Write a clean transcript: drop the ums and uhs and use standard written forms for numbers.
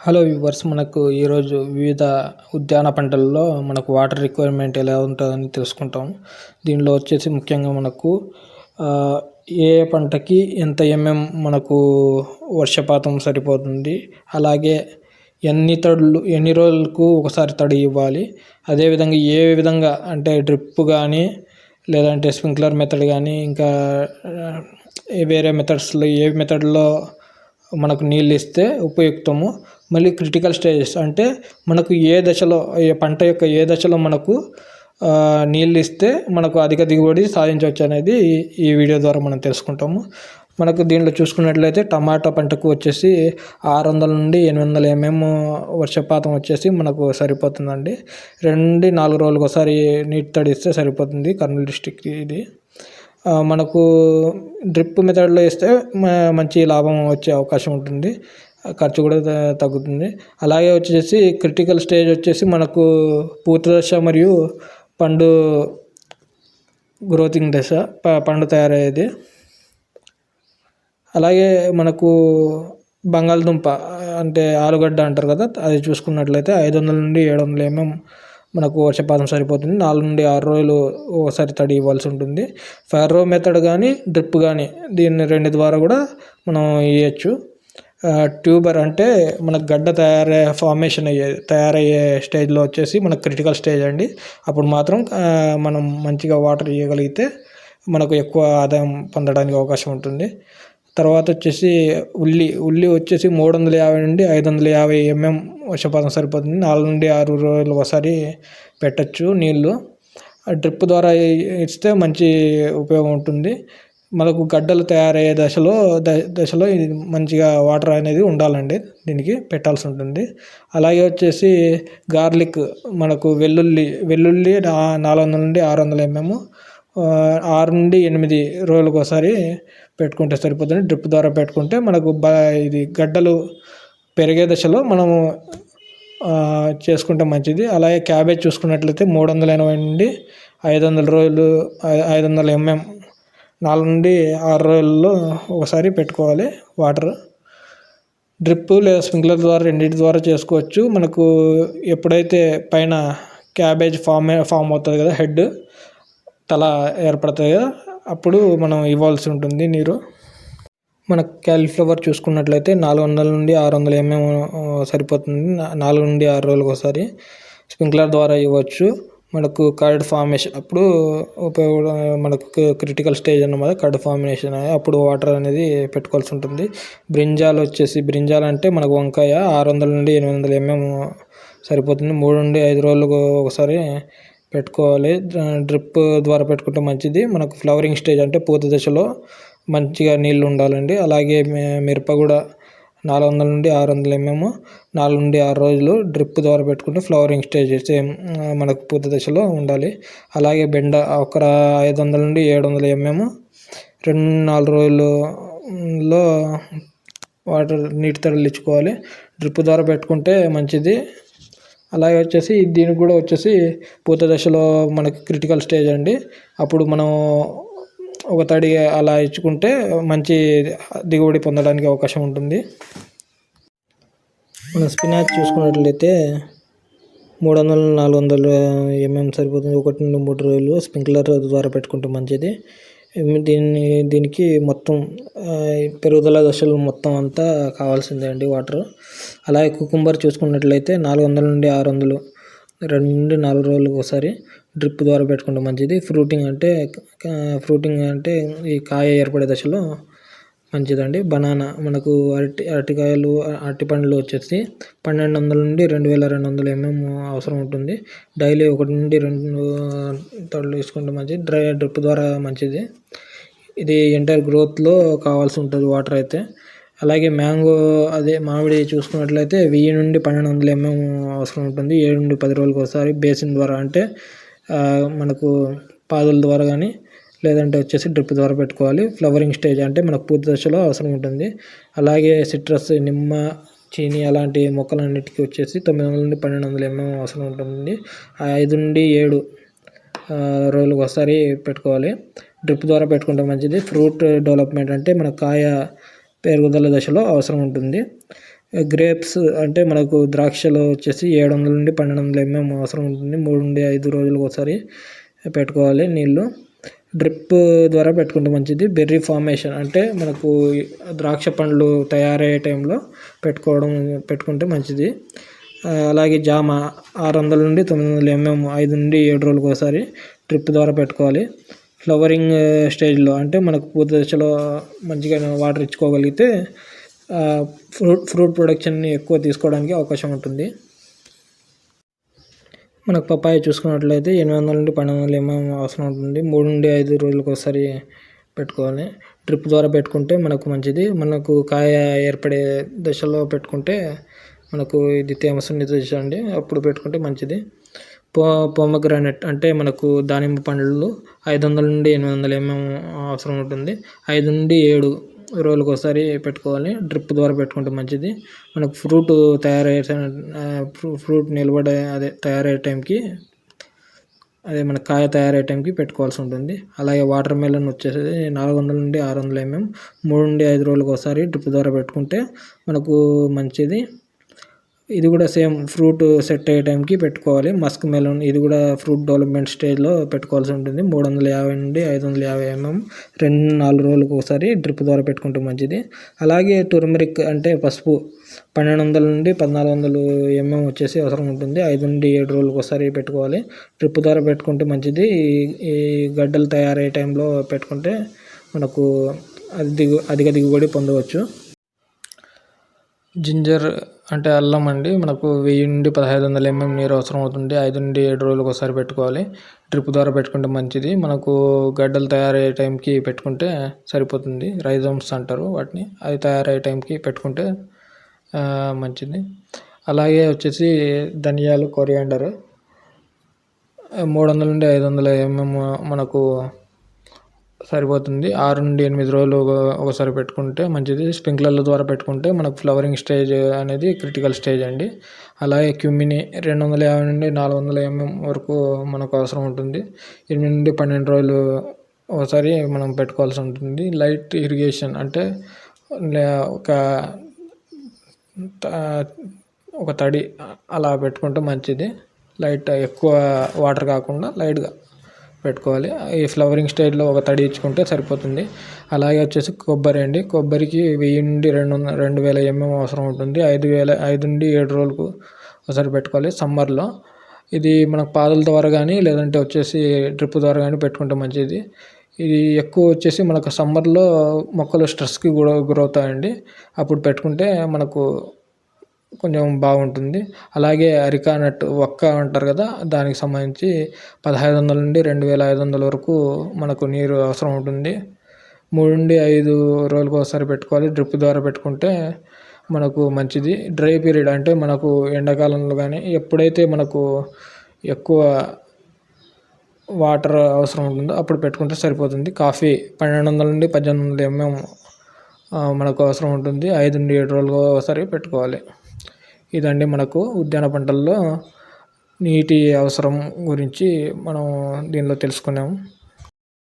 Hello viewers, మనకు ఈరోజు వివిధ ఉద్యాన పంటలలో మనకు వాటర్ రిక్వైర్మెంట్ ఎలా ఉంటుందని తెలుసుకుంటాం. దీనిలో వచ్చేసి ముఖ్యంగా మనకు ఏ పంటకి ఎంత మనకు వర్షపాతం సరిపోతుంది, అలాగే ఎన్ని రోజులకు ఒకసారి తడి ఇవ్వాలి, అదేవిధంగా ఏ విధంగా అంటే డ్రిప్ కానీ లేదంటే స్ప్రింక్లర్ మెథడ్ కానీ ఇంకా వేరే మెథడ్స్లో ఏ మెథడ్లో మనకు నీళ్ళు ఇస్తే ఉపయుక్తము, మళ్ళీ క్రిటికల్ స్టేజెస్ అంటే మనకు పంట యొక్క ఏ దశలో మనకు నీళ్ళు ఇస్తే మనకు అధిక దిగుబడి సాధించవచ్చు అనేది ఈ వీడియో ద్వారా మనం తెలుసుకుంటాము. మనకు దీంట్లో చూసుకున్నట్లయితే టమాటా పంటకు వచ్చేసి 600 నుండి 800 వర్షపాతం వచ్చేసి మనకు సరిపోతుందండి. 2-4 రోజులకు ఒకసారి నీటి తడిస్తే సరిపోతుంది. కర్నూలు డిస్టిక్ ఇది. మనకు డ్రిప్ మెథడ్లో ఇస్తే మంచి లాభం వచ్చే అవకాశం ఉంటుంది, ఖర్చు కూడా తగ్గుతుంది. అలాగే వచ్చేసి క్రిటికల్ స్టేజ్ వచ్చేసి మనకు పూత దశ మరియు పండు గ్రోతింగ్ దశ, పండు తయారయ్యేది. అలాగే మనకు బంగాళదుంప అంటే ఆలుగడ్డ అంటారు కదా, అది చూసుకున్నట్లయితే 500 నుండి 700 మనకు వర్షపాతం సరిపోతుంది. 4-6 రోజులు ఒకసారి తడి ఇవ్వాల్సి ఉంటుంది. ఫెర్రో మెథడ్ కానీ డ్రిప్ కానీ దీన్ని 2 ద్వారా కూడా మనం ఇవ్వచ్చు. ట్యూబర్ అంటే మనకు గడ్డ తయారయ్యే స్టేజ్లో వచ్చేసి మనకు క్రిటికల్ స్టేజ్ అండి. అప్పుడు మాత్రం మనం మంచిగా వాటర్ ఇవ్వగలిగితే మనకు ఎక్కువ ఆదాయం పొందడానికి అవకాశం ఉంటుంది. తర్వాత వచ్చేసి ఉల్లి వచ్చేసి 350 నుండి 550 వర్షపాతం సరిపోతుంది. 4-6 రోజులు ఒకసారి పెట్టచ్చు నీళ్ళు. డ్రిప్ ద్వారా ఇస్తే మంచి ఉపయోగం ఉంటుంది. మనకు గడ్డలు తయారయ్యే దశలో ఇది మంచిగా వాటర్ అనేది ఉండాలండి, దీనికి పెట్టాల్సి ఉంటుంది. అలాగే వచ్చేసి గార్లిక్, మనకు వెల్లుల్లి 400 నుండి 600 6-8 రోజులకు ఒకసారి పెట్టుకుంటే సరిపోతుంది. డ్రిప్ ద్వారా పెట్టుకుంటే మనకు ఇది గడ్డలు పెరిగే దశలో మనము చేసుకుంటే మంచిది. అలాగే క్యాబేజ్ చూసుకున్నట్లయితే 380 నుండి 500 రోజులు 500 4-6 రోజుల్లో ఒకసారి పెట్టుకోవాలి వాటర్. డ్రిప్ లేదా స్ప్రింక్లర్ ద్వారా రెండింటి ద్వారా చేసుకోవచ్చు. మనకు ఎప్పుడైతే పైన క్యాబేజ్ ఫామ్ అవుతుంది కదా, హెడ్ తల ఏర్పడుతుంది కదా, అప్పుడు మనం ఇవ్వాల్సి ఉంటుంది నీరు. మనకు క్యాలీఫ్లవర్ చూసుకున్నట్లయితే 400 నుండి 600 సరిపోతుంది. 4-6 రోజులకు ఒకసారి స్ప్రింక్లర్ ద్వారా ఇవ్వచ్చు. మనకు కర్డ్ ఫార్మేషన్ అప్పుడు మనకు క్రిటికల్ స్టేజ్ అన్నమాట, కర్డ్ ఫార్మేషన్ అప్పుడు వాటర్ అనేది పెట్టుకోవాల్సి ఉంటుంది. బ్రింజాల్ అంటే మనకు వంకాయ 600 నుండి 800 సరిపోతుంది. 3-5 రోజులకు ఒకసారి పెట్టుకోవాలి. డ్రిప్ ద్వారా పెట్టుకుంటే మంచిది. మనకు ఫ్లవరింగ్ స్టేజ్ అంటే పూత దశలో మంచిగా నీళ్ళు ఉండాలండి. అలాగే మిరప కూడా 400 నుండి 600 4-6 రోజులు డ్రిప్ ద్వారా పెట్టుకుంటే ఫ్లవరింగ్ స్టేజ్ సేమ్ మనకు పూత దశలో ఉండాలి. అలాగే బెండ 500 నుండి 700 2-4 రోజుల్లో వాటర్ నీటి తడులు ఇచ్చుకోవాలి. డ్రిప్ ద్వారా పెట్టుకుంటే మంచిది. అలాగే వచ్చేసి దీనికి కూడా వచ్చేసి పూత దశలో మనకి క్రిటికల్ స్టేజ్ అండి. అప్పుడు మనం ఒక తడి అలా ఇచ్చుకుంటే మంచి దిగుబడి పొందడానికి అవకాశం ఉంటుంది. మన స్పినాచ్ చూసుకున్నట్లయితే 300-400 సరిపోతుంది. 1-3 రోజులు స్ప్రింక్లర్ ద్వారా పెట్టుకుంటే మంచిది. దీనికి మొత్తం పెరుగుదల దశలు మొత్తం అంతా కావాల్సిందే అండి వాటర్. అలాగే కుకుంబర్ చూసుకున్నట్లయితే 400 నుండి 600 2-4 రోజులకు ఒకసారి డ్రిప్ ద్వారా పెట్టుకుంటే మంచిది. ఫ్రూటింగ్ అంటే ఈ కాయ ఏర్పడే దశలో మంచిదండి. బనానా మనకు అరటి పండ్లు వచ్చేసి 1200 నుండి 2200 అవసరం ఉంటుంది. డైలీ 1-2 తడులు తీసుకుంటే మంచిది. డ్రిప్ ద్వారా మంచిది. ఇది ఎంటైర్ గ్రోత్లో కావాల్సి ఉంటుంది వాటర్ అయితే. అలాగే మామిడి చూసుకున్నట్లయితే 1000 నుండి 1200 అవసరం ఉంటుంది. 7-10 రోజులకు ఒకసారి బేసిన్ ద్వారా అంటే మనకు పాదుల ద్వారా కానీ లేదంటే వచ్చేసి డ్రిప్ ద్వారా పెట్టుకోవాలి. ఫ్లవరింగ్ స్టేజ్ అంటే మనకు పూత దశలో అవసరం ఉంటుంది. అలాగే సిట్రస్, నిమ్మ, చీని అలాంటి మొక్కలన్నిటికీ వచ్చేసి 900 నుండి 1200 అవసరం ఉంటుంది. 5-7 రోజులకు ఒకసారి పెట్టుకోవాలి. డ్రిప్ ద్వారా పెట్టుకుంటే మంచిది. ఫ్రూట్ డెవలప్మెంట్ అంటే మన కాయ పెరుగుదల దశలో అవసరం ఉంటుంది. గ్రేప్స్ అంటే మనకు ద్రాక్షలో వచ్చేసి 700 నుండి 1200 ఎంఎం అవసరం ఉంటుంది. 3 నుండి 5 రోజులకు ఒకసారి పెట్టుకోవాలి నీళ్ళు. డ్రిప్ ద్వారా పెట్టుకుంటే మంచిది. బెర్రీ ఫార్మేషన్ అంటే మనకు ద్రాక్ష పండ్లు తయారయ్యే టైంలో పెట్టుకుంటే మంచిది. అలాగే జామ 600 నుండి 900 ఎంఎం 5 నుండి 7 రోజులకు ఒకసారి డ్రిప్ ద్వారా పెట్టుకోవాలి. ఫ్లవరింగ్ స్టేజ్లో అంటే మనకు పూత దశలో మంచిగా వాటర్ ఇచ్చుకోగలిగితే ఫ్రూట్ ప్రొడక్షన్ని ఎక్కువ తీసుకోవడానికి అవకాశం ఉంటుంది. మనకు పపాయ చూసుకున్నట్లయితే 800 నుండి 1200 ఎంఎం అవసరం ఉంటుంది. 3 నుండి 5 రోజులకు ఒకసారి పెట్టుకోవాలి. డ్రిప్ ద్వారా పెట్టుకుంటే మనకు మంచిది. మనకు కాయ ఏర్పడే దశలో పెట్టుకుంటే మనకు ఇది తేమ సున్నిత దశ అండి, అప్పుడు పెట్టుకుంటే మంచిది. పోమగ్రానైట్ అంటే మనకు దానిమ్మ పండ్లు 500 నుండి 800 ఎంఎం అవసరం ఉంటుంది. 5 నుండి 7 రోజులకు ఒకసారి పెట్టుకోవాలి. డ్రిప్ ద్వారా పెట్టుకుంటే మంచిది. మనకు ఫ్రూట్ తయారయ్యే టైంకి మన కాయ తయారయ్యే టైంకి పెట్టుకోవాల్సి ఉంటుంది. అలాగే వాటర్ మెలన్ వచ్చేసి 400 నుండి 600 ఎంఎం 3 నుండి 5 రోజులకు ఒకసారి డ్రిప్ ద్వారా పెట్టుకుంటే మనకు మంచిది. ఇది కూడా సేమ్ ఫ్రూట్ సెట్ అయ్యే టైంకి పెట్టుకోవాలి. మస్క్ మెలన్ ఇది కూడా ఫ్రూట్ డెవలప్మెంట్ స్టేజ్లో పెట్టుకోవాల్సి ఉంటుంది. 350 నుండి 550 ఎంఎం 2-4 రోజులకు ఒకసారి డ్రిప్ ద్వారా పెట్టుకుంటే మంచిది. అలాగే టర్మరిక్ అంటే పసుపు 1200 నుండి 1400 ఎంఎం వచ్చేసి అవసరం ఉంటుంది. 5 నుండి 7 రోజులకు ఒకసారి పెట్టుకోవాలి. డ్రిప్ ద్వారా పెట్టుకుంటే మంచిది. ఈ గడ్డలు తయారయ్యే టైంలో పెట్టుకుంటే మనకు అధిక దిగుబడి పొందవచ్చు. జింజర్ అంటే అల్లం అండి, మనకు 1000 నుండి 1500 ఎంఎం నీరు అవసరం అవుతుంది. 5 నుండి 7 రోజులకు ఒకసారి పెట్టుకోవాలి. డ్రిప్ ద్వారా పెట్టుకుంటే మంచిది. మనకు గడ్డలు తయారయ్యే టైంకి పెట్టుకుంటే సరిపోతుంది. రైజోమ్స్ అంటారు వాటిని. అది తయారయ్యే టైంకి పెట్టుకుంటే మంచిది. అలాగే వచ్చేసి ధనియాలు, కొరియాండర్ 300 నుండి 500 ఎంఎం మనకు సరిపోతుంది. 6 నుండి 8 రోజులు ఒకసారి పెట్టుకుంటే మంచిది. స్ప్రింక్లర్ల ద్వారా పెట్టుకుంటే మనకు ఫ్లవరింగ్ స్టేజ్ అనేది క్రిటికల్ స్టేజ్ అండి. అలాగే క్యూమిని 250 నుండి 400 ఎంఎం వరకు మనకు అవసరం ఉంటుంది. 8 నుండి 12 రోజులు ఒకసారి మనం పెట్టుకోవాల్సి ఉంటుంది. లైట్ ఇరిగేషన్ అంటే ఒక తడి అలా పెట్టుకుంటే మంచిది. లైట్ ఎక్కువ వాటర్ కాకుండా లైట్గా పెట్టుకోవాలి. ఈ ఫ్లవరింగ్ స్టేజ్లో ఒక తడి ఇచ్చుకుంటే సరిపోతుంది. అలాగే వచ్చేసి కొబ్బరి అండి, కొబ్బరికి 1000 నుండి 2000 ఎంఎం అవసరం ఉంటుంది. 5 నుండి 7 రోజులకు ఒకసారి పెట్టుకోవాలి సమ్మర్లో. ఇది మనకు పాదుల ద్వారా కానీ లేదంటే వచ్చేసి డ్రిప్ ద్వారా కానీ పెట్టుకుంటే మంచిది. ఇది ఎక్కువ వచ్చేసి మనకు సమ్మర్లో మొక్కలు స్ట్రెస్కి గురవుతాయండి, అప్పుడు పెట్టుకుంటే మనకు కొంచెం బాగుంటుంది. అలాగే అరికా నట్ ఒక్క అంటారు కదా, దానికి సంబంధించి 1500 నుండి 2500 వరకు మనకు నీరు అవసరం ఉంటుంది. 3 నుండి 5 రోజులకు ఒకసారి పెట్టుకోవాలి. డ్రిప్ ద్వారా పెట్టుకుంటే మనకు మంచిది. డ్రై పీరియడ్ అంటే మనకు ఎండాకాలంలో కానీ ఎప్పుడైతే మనకు ఎక్కువ వాటర్ అవసరం ఉంటుందో అప్పుడు పెట్టుకుంటే సరిపోతుంది. కాఫీ 1200 నుండి 1800 ఎంఎం మనకు అవసరం ఉంటుంది. 5 నుండి 7 రోజులకు ఒకసారి పెట్టుకోవాలి. ఇదండి మనకు ఉద్యాన పంటల్లో నీటి అవసరం గురించి మనం దీనిలో తెలుసుకున్నాము.